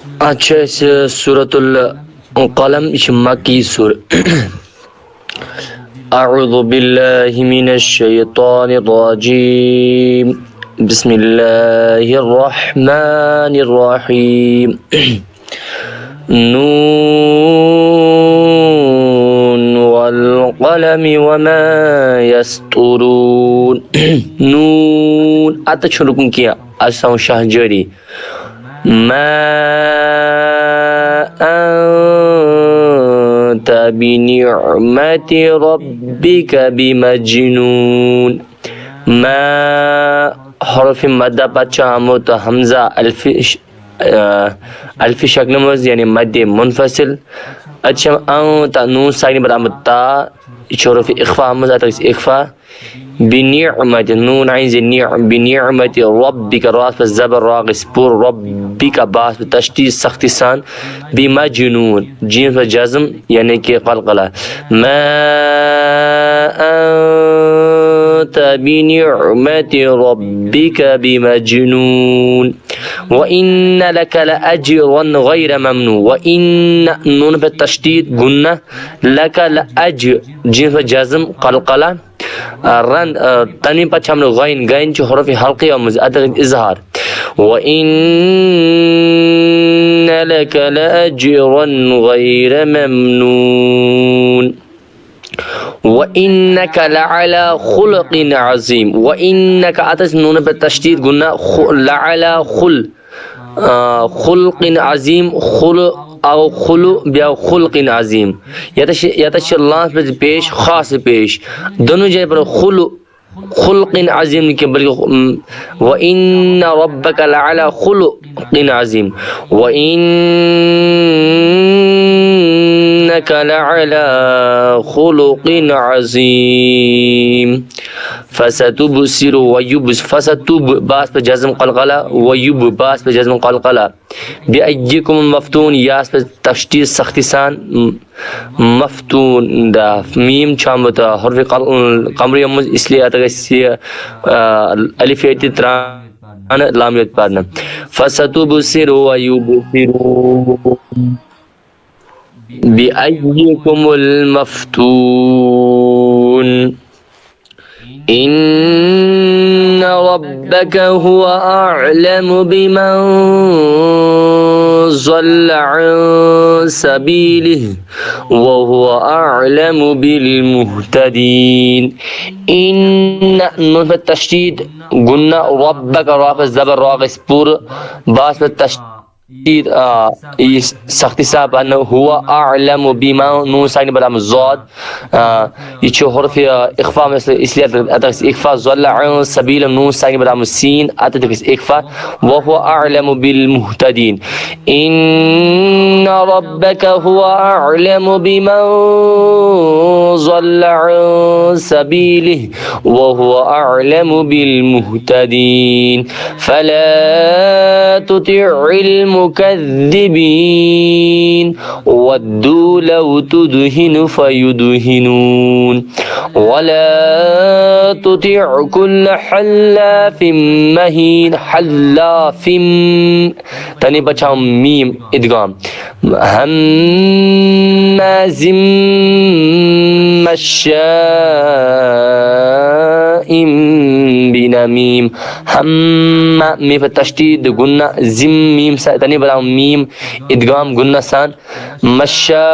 अच्छा इस सूरतुल कलम इस मक्की सूर अऊज़ु बिल्लाहि मिनश शैतानिर रजीम बिस्मिल्लाहिर रहमानिर रहीम नून वल कलमि वमा यस्तुरून नून आता शुरू किया असां शाह जरी मा अंत बिनिअमति रब्बिका बिमजनून मा हरफ मद्दा बच्चा हमत हमजा अल्फी शक्ल में यानी मद्दे मुनफसिल अच्छा अंत नून साइन बरामद ता हरफ इख्फा हमजा तक इख्फा बिनिअमत नून आइन बिनिअमत रब्बिका रास पर ज़बर रागिस पूर रब्बिका बास पर तशदीद सख्ती सान बिमजनून जीम पर जज़म यानी कि क़लक़ला मा अंत बिनिअमति रब्बिका बिमजनून व इन्न लक लअज्रन गैर ममनून व इन्न नून पर तशदीद गुन्ना लक लअज्र जीम पर जज़म क़लक़ला रन तनी पर हम लोग गैन जो हरफ हल्की और मुज़अदद इज़हार व इन्न लक लअज्रन गैर ममनून व इन्नक लअला खुलक़िन अज़ीम व इन्नक अतस नून पर तशदीद गुन्ना लअला खुलक़िन अज़ीम खुल और खुलु बिया खुलक़िन अज़ीम यतशल्लाह पर पेश खास पेश दोनों जगह पर खुलक़िन अज़ीम के बल्कि व इन्न रब्बका लअला खुलक़िन अज़ीम व इन्नका लअला खुलक़िन अज़ीम फसतुबसिरु व युबस फसतुब बास पर जज़म क़लक़ला व युब बास पर जज़म क़लक़ला बिअय्यिकुम मफ्तून यास पर तशदीद सख्ती सान मफ्तून दा मीम चामता हरफ कमरिया मुझ इसलिए आता है अलिफ इतित्रान लामियत पढ़ना फसतुबसिरु व युबसिरु बिअय्यिकुमुल मफ्तून इन्न रब्बका हुवा अअलमु बिमन ज़ल्ला अन सबीलिहि व हुवा अअलमु बिल मुहतदीन इन्न नून पर तशदीद गुन्ना रब्बका रा पर ज़बर रागिस पूर बास पर तशदीद सख्ती साहब अन हुआ अअलमु बिमा नून साइन बराम ज़ाद ये जो हरफ इख्फा में से इसलिए अतक इख्फा ज़ल्ला अन सबील नून साइन बराम सीन अतक इख्फा व हुवा अअलमु बिल मुहतदीन इन्न रब्बका हुवा अअलमु बिमा ज़ल्ला अन सबीलिहि व हुवा अअलमु बिल मुहतदीन फला तुति'ल मुकज़्ज़िबीन वद्दू लौ तुदहिनु फयुदहिनून वला तुतिअ कुल्ल हल्लाफिम महीन हल्लाफिम तनी बचाओ मीम इदगाम हम्माज़िम मश्शाइम बिनमीम हम्मा में पर तशदीद गुन्ना जिम मीम सा तनी बराम मीम इदगाम गुन्ना सान मश्शा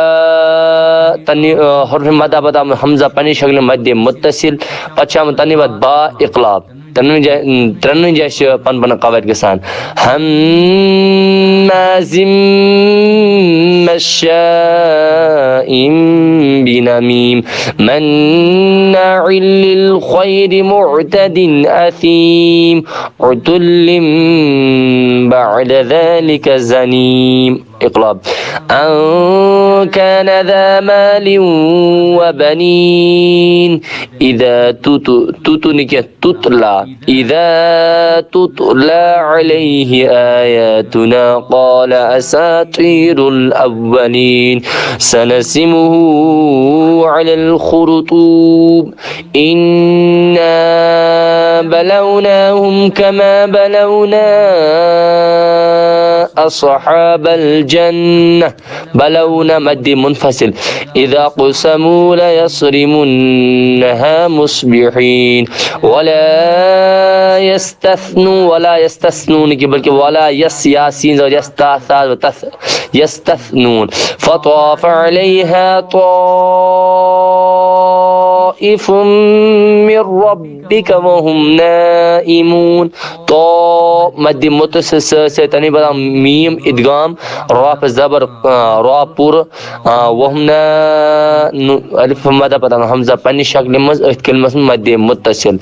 तनी हरफ मदा बदा हमजा पनी शक्ल मध्य मुत्तसिल पछाम तनी बद बा इक़लाब तन्वीन जैसे पन बना कवायद के साथ हम्माज़िम मश्शाइम बिनमीम मन्नाइल लिल खैरि मुअतदिन असीम उतुल्लिम बअद ज़ालिका ज़नीम इक़लाब अन कान ज़ा मालिन व बनीन इज़ा तुतला إذا تتلى عليه آياتنا قال أساطير الأولين سنسمه على الخرطوم إنا بلوناهم كما بلونا أصحاب الجنة بلونا مد منفصل إذا قسموا ليصرمنها مصبحين ولا يستثنون بلکہ ولا ياسين يستثنون فطاف عليها طائف من ربك وهم نائمون تو مد متصل سیتنی بلا میم ادغام را پر زبر را پور وهم الف مد پتہ حمزہ پنی شکل مز کلمہ مد متصل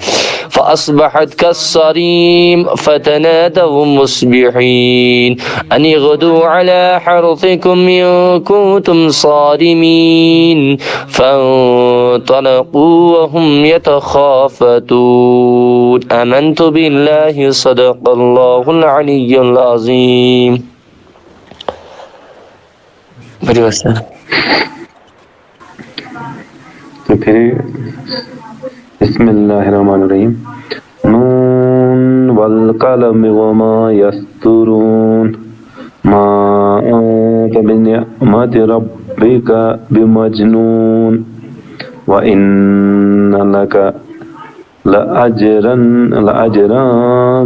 فاصبحت كالصريم فتنادوا مصبحين ان يغدوا على حرثكم ان كنتم صارمين فانطلقوا وهم يتخافتون آمنت بالله صدق الله العلي العظيم. तो फिर बिस्मिल्लाहिर्रहमानिर्रहीम नून वल कलम वमा यस्तुरून मा अंत बिनिअमति रब्बिका बिमजनून व इन्न लका लअजरन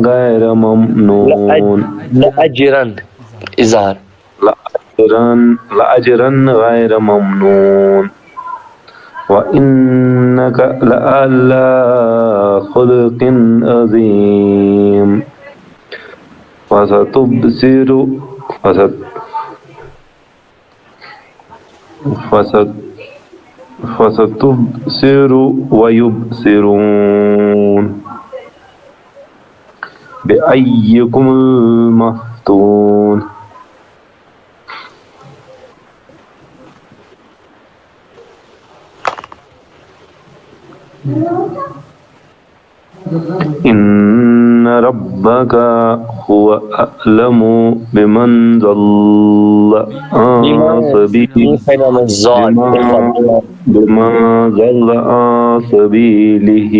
गैर ममनून लअजरन इज़हार लअजरन गैर ममनून व इन्नका लअला खुलुकिन अज़ीम फसतुबसिरु व युबसिरून बिअय्यिकुमुल मफ्तून إن ربك هو أعلم بمن ضل عن سبيله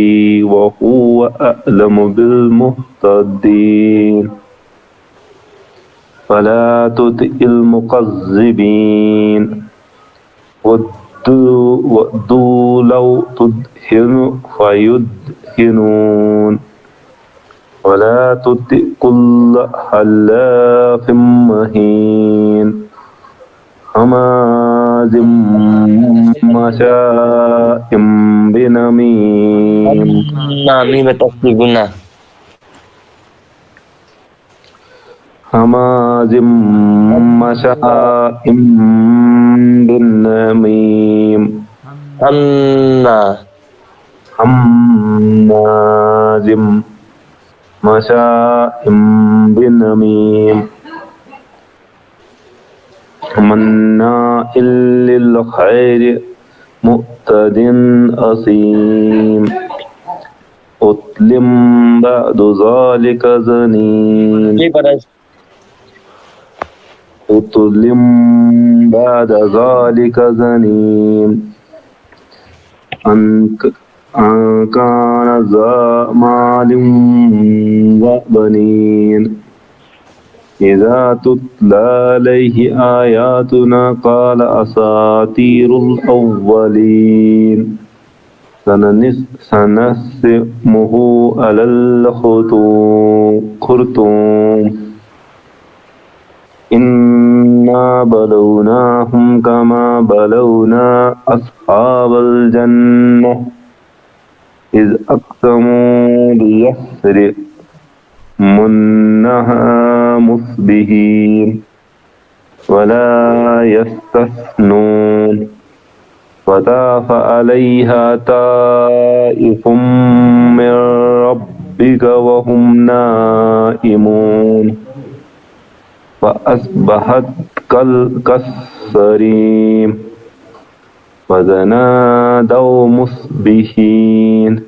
وهو أعلم بالمهتدين فلا تطع المكذبين ودوا لو تدهن فيدهنون ولا تطع كل حلاف مهين هماز مشاء بنميم نامي بتصديقنا هماز مشاء بنميم هماز مشاء بنميم مناع للخير معتد أثيم عتل بعد ذلك زنيم عتل بعد ذلك زنيم أن كان ذا مال وبنين إذا تتلى عليه آياتنا قال أساطير الأولين سنسمه على الخرطوم إنا بلوناهم كما بلونا أصحاب الجنة إذ أقسموا ليصرمنها مصبحين ولا يستثنون فطاف عليها طائف من ربك وهم نائمون فأصبحت كالصريم فتنادوا مصبحين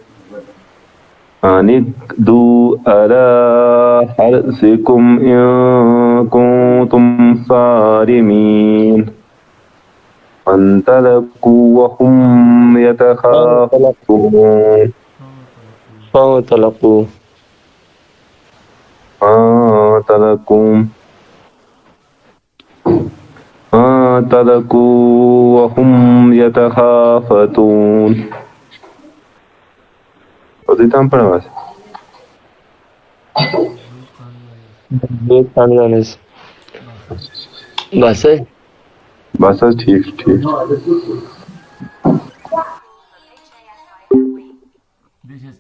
أن اغدوا على حرثكم إن كنتم صارمين فانطلقوا وهم يتخافتون فانطلقوا تركوا وهم يتخافتون. Pode dar para nós. बस है बस ठीक ठीक. This is